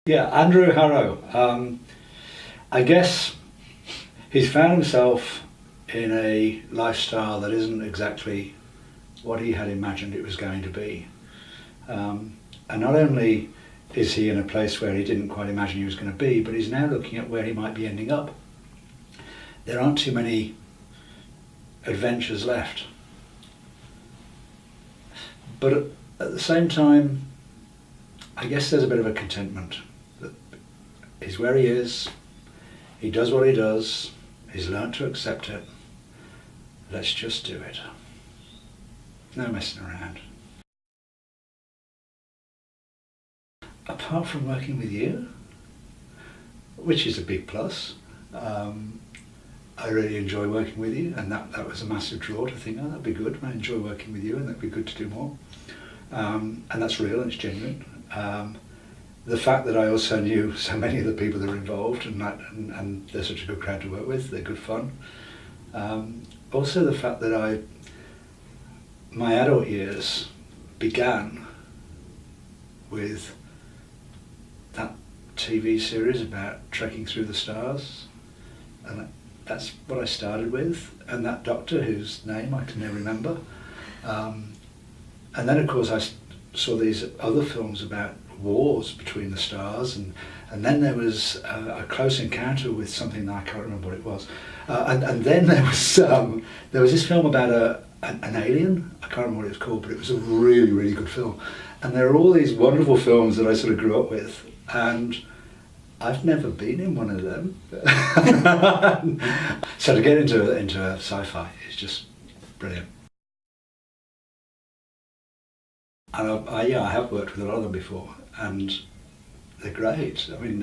Yeah, Andrew Harrow. I guess he's found himself in a lifestyle that isn't exactly what he had imagined it was going to be. And not only is he in a place where he didn't quite imagine he was going to be, but he's now looking at where he might be ending up. There aren't too many adventures left. But at the same time, I guess there's a bit of a contentment that he's where he is, he does what he does, he's learnt to accept it. Let's just do it. No messing around. Apart from working with you, which is a big plus, I really enjoy working with you, and that was a massive draw to think, oh, that'd be good, I enjoy working with you and that'd be good to do more. And that's real and it's genuine. The fact that I also knew so many of the people that are involved and they're such a good crowd to work with, they're good fun. Also the fact that my adult years began with that TV series about trekking through the stars, and that's what I started with, and that doctor whose name I can never remember. And then of course I saw these other films about wars between the stars, and then there was a close encounter with something that I can't remember what it was. And then there was this film about an alien. I can't remember what it was called, but it was a really, really good film. And there are all these wonderful films that I sort of grew up with, and I've never been in one of them. So to get into sci-fi is just brilliant. And I have worked with a lot of them before, and they're great. I mean,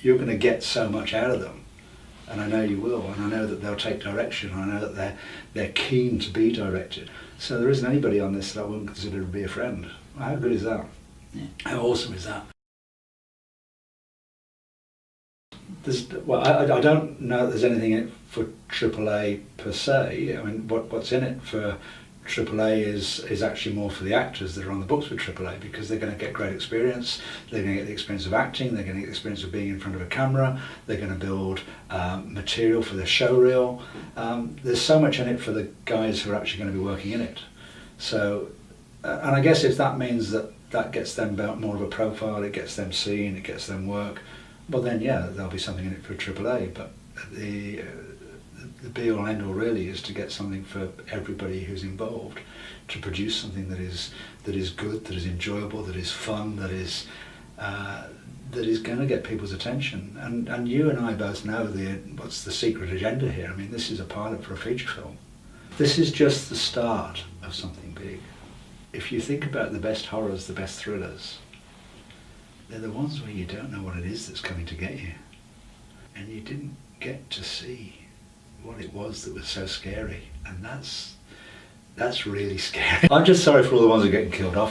you're going to get so much out of them, and I know you will, and I know that they'll take direction, and I know that they're keen to be directed. So there isn't anybody on this that I wouldn't consider to be a friend. How good is that? Yeah. How awesome is that? I don't know that there's anything in it for AAA per se. I mean, what's in it for AAA is actually more for the actors that are on the books for AAA, because they're going to get great experience, they're going to get the experience of acting, they're going to get the experience of being in front of a camera, they're going to build material for their show reel. There's so much in it for the guys who are actually going to be working in it. So, and I guess if that means that gets them more of a profile, it gets them seen, it gets them work, well then yeah, there'll be something in it for AAA, but the be all and end all really is to get something for everybody who's involved, to produce something that is good, that is enjoyable, that is fun, that is going to get people's attention. And you and I both know what's the secret agenda here. I mean, this is a pilot for a feature film. This is just the start of something big. If you think about the best horrors, the best thrillers, they're the ones where you don't know what it is that's coming to get you. And you didn't get to see what it was that was so scary. And that's really scary. I'm just sorry for all the ones that are getting killed off.